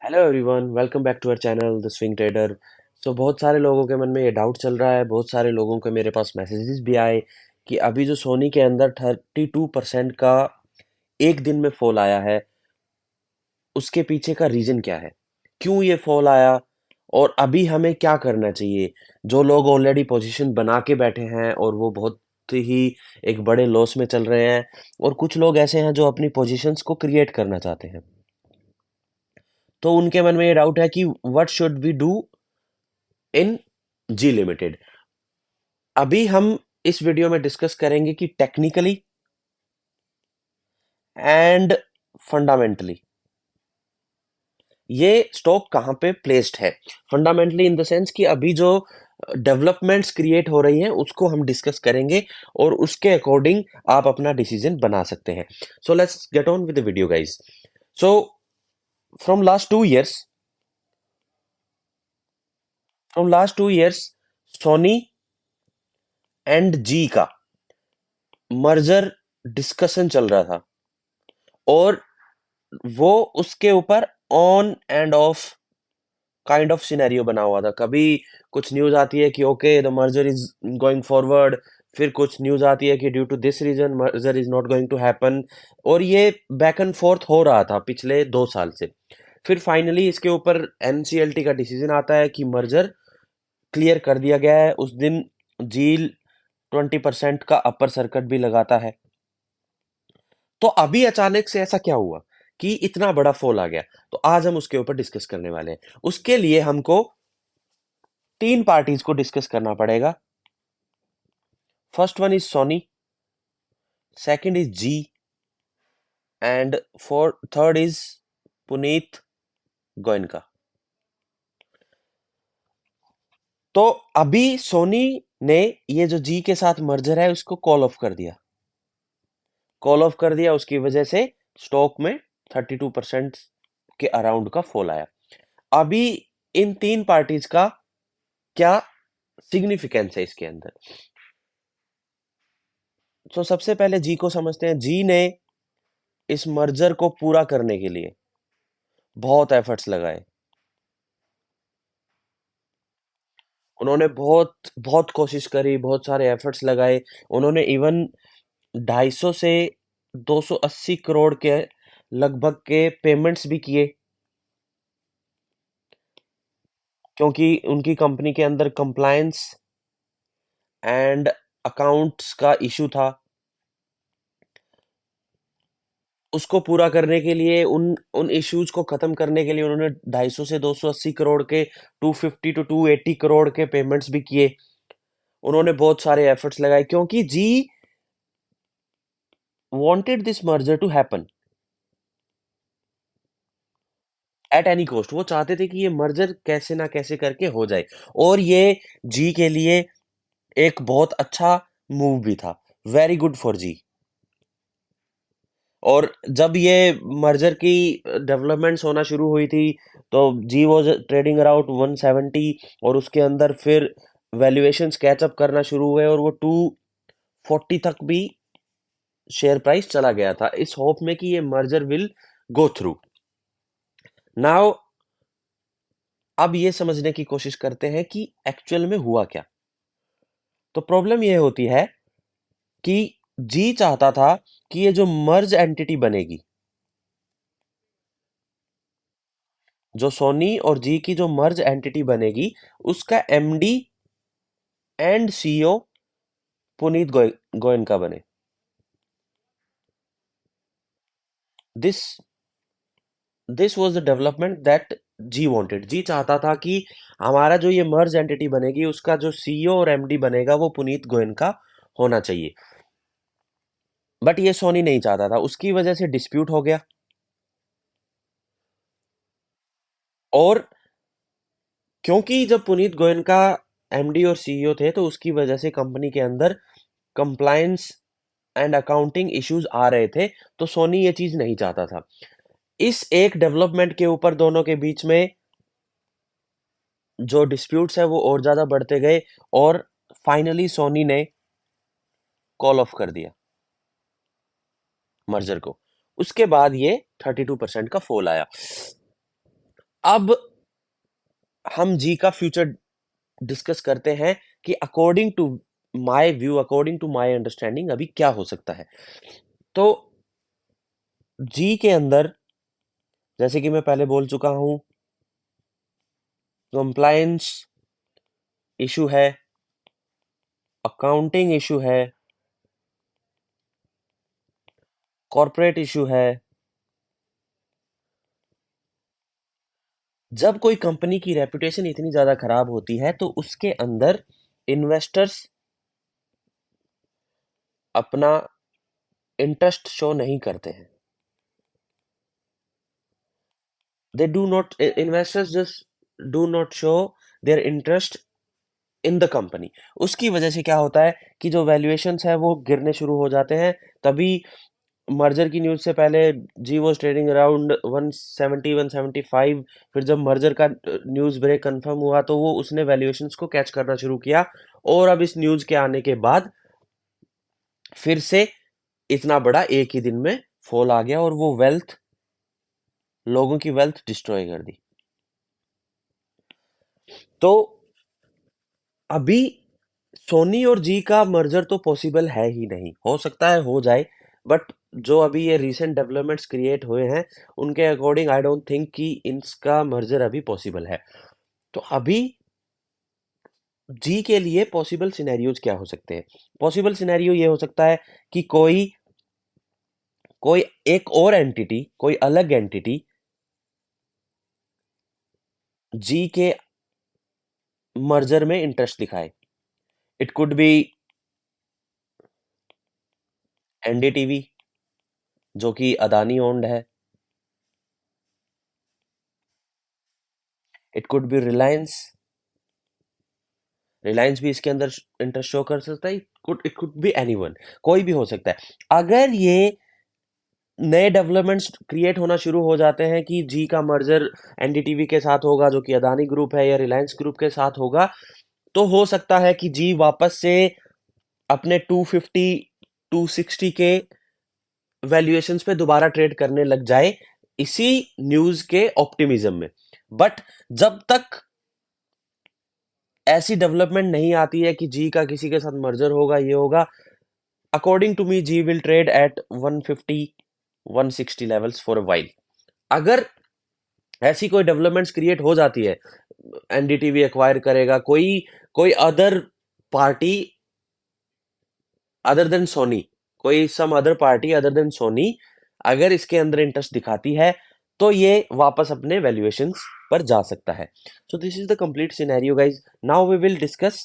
Hello everyone, welcome back to our channel the swing trader. बहुत सारे लोगों के मन में ये डाउट चल रहा है। बहुत सारे लोगों के मेरे पास मैसेजेस भी आए कि अभी जो सोनी के अंदर 32% का एक दिन में फॉल आया है, उसके पीछे का रीजन क्या है, क्यों ये फॉल आया और अभी हमें क्या करना चाहिए। जो लोग ऑलरेडी पोजीशन बना के बैठे हैं और वो बहुत ही एक बड़े लॉस में चल रहे हैं, और कुछ लोग ऐसे हैं जो अपनी पोजीशंस को क्रिएट करना चाहते हैं। तो उनके मन में ये डाउट है कि what should we do in Zee limited. अभी हम इस वीडियो में डिस्कस करेंगे कि टेक्निकली एंड फंडामेंटली ये स्टॉक कहाँ पे प्लेस्ड है। फंडामेंटली इन द सेंस कि अभी जो डेवलपमेंट्स क्रिएट हो रही हैं उसको हम डिस्कस करेंगे, और उसके अकॉर्डिंग आप अपना डिसीजन बना सकते हैं। So let's get on with the video guys. So from last 2 years, Sony and Zee का मर्जर डिस्कशन चल रहा था, और वो उसके ऊपर on and off kind of scenario बना हुआ था। कभी कुछ न्यूज आती है कि okay the merger is going forward, फिर कुछ न्यूज आती है कि due to this reason merger is not going to happen, और ये बैक एंड फोर्थ हो रहा था पिछले 2 साल से। फिर फाइनली इसके ऊपर एनसीएलटी का डिसीजन आता है कि मर्जर क्लियर कर दिया गया है। उस दिन जील 20% का अपर सर्किट भी लगाता है। तो अभी अचानक से ऐसा क्या हुआ कि इतना बड़ा फॉल आ गया। तो आज हम उसके ऊपर डिस्कस करने वाले हैं। उसके लिए हमको 3 पार्टीज को डिस्कस करना पड़ेगा। First one is Sony, second is Zee, and four third is Puneet Goenka. तो अभी सोनी ने ये जो जी के साथ मर्जर है उसको कॉल ऑफ कर दिया। उसकी वजह से स्टॉक में 32% के अराउंड का फॉल आया। अभी इन 3 पार्टीज का क्या सिग्निफिकेंस है इसके अंदर। तो सबसे पहले जी को समझते हैं। जी ने इस मर्जर को पूरा करने के लिए बहुत एफर्ट्स लगाए। उन्होंने बहुत बहुत कोशिश करी, बहुत सारे एफर्ट्स लगाए। उन्होंने इवन 250 से 280 करोड़ के लगभग के पेमेंट्स भी किए, क्योंकि उनकी कंपनी के अंदर कंप्लायंस एंड अकाउंट्स का इशू था। उसको पूरा करने के लिए, उन उन इश्यूज को खत्म करने के लिए उन्होंने 250 से 280 करोड़ के 250 टू 280 करोड़ के पेमेंट्स भी किए। उन्होंने बहुत सारे एफर्ट्स लगाए क्योंकि Zee wanted this merger to happen at any cost. वो चाहते थे कि ये मर्जर कैसे ना कैसे करके हो जाए, और ये जी के लिए एक बहुत अच्छा मूव भी था। वेरी गुड फॉर जी। और जब ये मर्जर की डेवलपमेंट्स होना शुरू हुई थी, तो जी वॉज ट्रेडिंग अराउंड 170, और उसके अंदर फिर वैल्यूएशंस कैचअप करना शुरू हुए, और वो 240 तक भी शेयर प्राइस चला गया था, इस होप में कि ये merger will go through. Now अब ये समझने की कोशिश करते हैं कि एक्चुअल में हुआ क्या। तो प्रॉब्लम ये होती है कि जी चाहता था कि ये जो मर्ज एंटिटी बनेगी, जो सोनी और जी की जो मर्ज एंटिटी बनेगी, उसका MD and CEO Puneet Goenka बने। This this was the development that Zee wanted. Zee चाहता था कि हमारा जो ये मर्ज एंटिटी बनेगी उसका जो सीईओ और एमडी बनेगा वो पुनीत गोयनका होना चाहिए। बट ये सोनी नहीं चाहता था, उसकी वजह से डिस्प्यूट हो गया। और क्योंकि जब पुनीत गोयनका एमडी और सीईओ थे, तो उसकी वजह से कंपनी के अंदर कंप्लायंस एंड अकाउंटिंग इश्यूज आ रहे थे। तो सोनी ये चीज नहीं चाहता था। इस एक डेवलपमेंट के ऊपर दोनों के बीच में जो डिस्प्यूट्स है वो और ज्यादा बढ़ते गए, और फाइनली सोनी ने कॉल ऑफ कर दिया मर्जर को। उसके बाद ये 32% का फॉल आया। अब हम जी का फ्यूचर डिस्कस करते हैं कि according to my view, according to my understanding अभी क्या हो सकता है। तो जी के अंदर, जैसे कि मैं पहले बोल चुका हूं, कंप्लायंस इशू है, अकाउंटिंग इशू है, कॉर्पोरेट इशू है। जब कोई कंपनी की रेपुटेशन इतनी ज्यादा खराब होती है तो उसके अंदर इन्वेस्टर्स अपना इंटरेस्ट शो नहीं करते हैं। They do not, investors just do not show their interest in the company. उसकी वजह से क्या होता है कि जो वैल्यूएशंस है वो गिरने शुरू हो जाते हैं। तभी मर्जर की न्यूज से पहले जी वॉज ट्रेडिंग अराउंड 170 175। फिर जब मर्जर का न्यूज ब्रेक कंफर्म हुआ तो वो उसने वैल्यूएशंस को कैच करना शुरू किया। और अब इस न्यूज के आने के बाद फिर से इतना बड़ा एक ही दिन में फॉल आ गया और वो वेल्थ, लोगों की वेल्थ डिस्ट्रॉय कर दी। तो अभी सोनी और जी का मर्जर तो पॉसिबल है ही नहीं, हो सकता है हो जाए, बट जो अभी ये रीसेंट डेवलपमेंट्स क्रिएट हुए हैं उनके अकॉर्डिंग आई डोंट थिंक कि इनका मर्जर अभी पॉसिबल है। तो अभी जी के लिए पॉसिबल सिनेरियोज क्या हो सकते हैं? पॉसिबल सिनेरियो ये हो सकता है कि कोई कोई एक और एंटिटी, कोई अलग एंटिटी जी के मर्जर में इंटरेस्ट दिखाए। इट कुड बी एनडीटीवी जो कि अदानी ओन्ड है, it could be Reliance, Reliance भी इसके अंदर इंटरेस्ट शो कर सकता है, इट कुड बी एनीवन, कोई भी हो सकता है। अगर ये नए डेवलपमेंट्स क्रिएट होना शुरू हो जाते हैं कि जी का मर्जर एनडीटीवी के साथ होगा जो कि अदानी ग्रुप है या रिलायंस ग्रुप के साथ होगा, तो हो सकता है कि जी वापस से अपने 250 260 के वैल्यूएशंस पे दोबारा ट्रेड करने लग जाए इसी न्यूज के ऑप्टिमिज्म में। बट जब तक ऐसी डेवलपमेंट नहीं आती है कि जी का किसी के साथ मर्जर होगा, ये होगा, according to me Zee will trade at 150 160 levels for a while. अगर ऐसी कोई डेवलपमेंट्स क्रिएट हो जाती है, एनडीटीवी एक्वायर करेगा कोई, कोई other party other than Sony, कोई some other party other than Sony अगर इसके अंदर इंटरेस्ट दिखाती है तो ये वापस अपने वैल्यूएशंस पर जा सकता है। So this is the complete scenario guys. Now we will discuss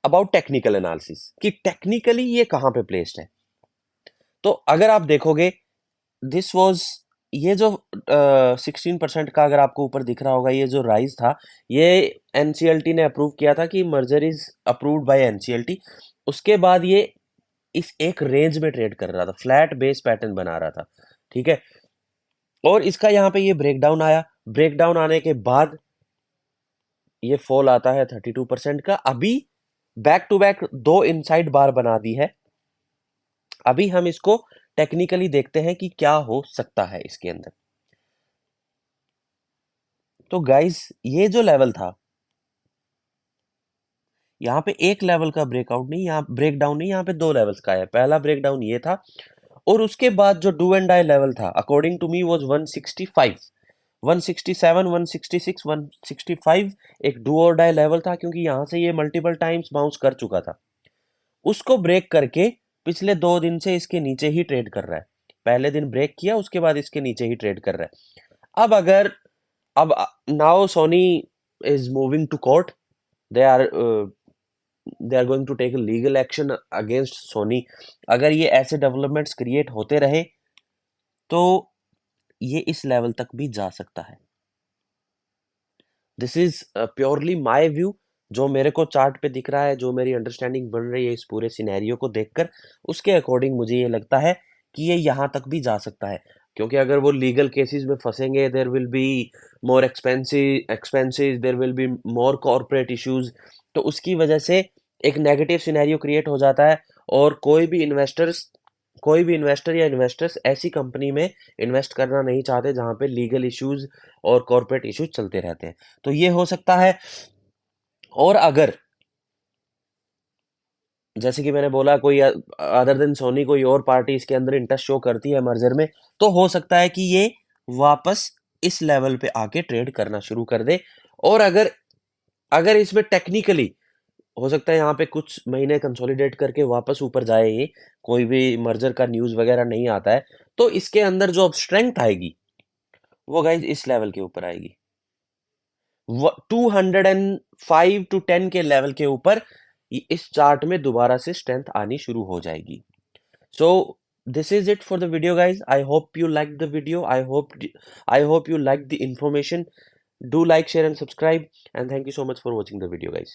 about technical analysis कि टेक्निकली ये कहां पे प्लेस्ड है। तो अगर आप देखोगे, दिस वाज, ये जो 16% का अगर आपको ऊपर दिख रहा होगा, ये जो राइज था, ये एनसीएलटी ने अप्रूव किया था कि merger is approved by NCLT. उसके बाद ये इस एक रेंज में ट्रेड कर रहा था, फ्लैट बेस पैटर्न बना रहा था, ठीक है। और इसका यहाँ पे ये ब्रेकडाउन आया, ब्रेकडाउन आने के बाद ये फॉल आता है 32% का। अभी बैक टू बैक दो इनसाइड बार बना दी है। अभी हम इसको टेक्निकली देखते हैं कि क्या हो सकता है इसके अंदर। तो गाइस ये जो लेवल था, यहाँ पे एक लेवल का ब्रेकआउट नहीं, यहाँ ब्रेकडाउन नहीं, यहाँ पे दो लेवल्स का है। पहला ब्रेकडाउन ये था और उसके बाद जो डू एंड डाई लेवल था अकॉर्डिंग टू मी वाज 165, 167, 166, 165 एक डू और डाई लेवल था, क्योंकि यहां से ये मल्टीपल टाइम्स बाउंस कर चुका था। उसको ब्रेक करके पिछले 2 दिन से इसके नीचे ही ट्रेड कर रहा है। पहले दिन ब्रेक किया, उसके बाद इसके नीचे ही ट्रेड कर रहा है। अब अगर, अब now Sony is moving to court, they are they are going to take legal action against Sony. अगर ये ऐसे डेवलपमेंट्स क्रिएट होते रहे तो ये इस लेवल तक भी जा सकता है। This is purely my view, जो मेरे को चार्ट पे दिख रहा है, जो मेरी अंडरस्टैंडिंग बन रही है इस पूरे सिनेरियो को देखकर, उसके अकॉर्डिंग मुझे ये लगता है कि ये यहाँ तक भी जा सकता है। क्योंकि अगर वो लीगल केसेस में फंसेंगे, there will be more expensive, there will be more corporate issues. तो उसकी वजह से एक नेगेटिव सिनेरियो क्रिएट हो जाता है और कोई भी इन्वेस्टर्स कोई भी इन्वेस्टर या इन्वेस्टर्स ऐसी कंपनी में इन्वेस्ट करना नहीं चाहते जहां पे लीगल इश्यूज और कॉर्पोरेट इश्यूज चलते रहते हैं। तो ये हो सकता है। और अगर जैसे कि मैंने बोला कोई अदर देन सोनी कोई और पार्टी इसके अंदर इंटरेस्ट शो करती है मर्जर में, तो हो सकता है कि ये वापस इस लेवल पे आके ट्रेड करना शुरू कर दे। और अगर अगर इसमें टेक्निकली हो सकता है यहाँ पे कुछ महीने कंसोलिडेट करके वापस ऊपर जाए, ये कोई भी मर्जर का न्यूज वगैरह नहीं आता है, तो इसके अंदर जो अब स्ट्रेंथ आएगी वो गाइज इस लेवल के ऊपर आएगी। 205 to 10 के लेवल के ऊपर इस चार्ट में दोबारा से स्ट्रेंथ आनी शुरू हो जाएगी। So this is it for the video, guys. I hope you liked the video. I hope you liked the information. Do like, share, and subscribe. And thank you so much for watching the video, guys.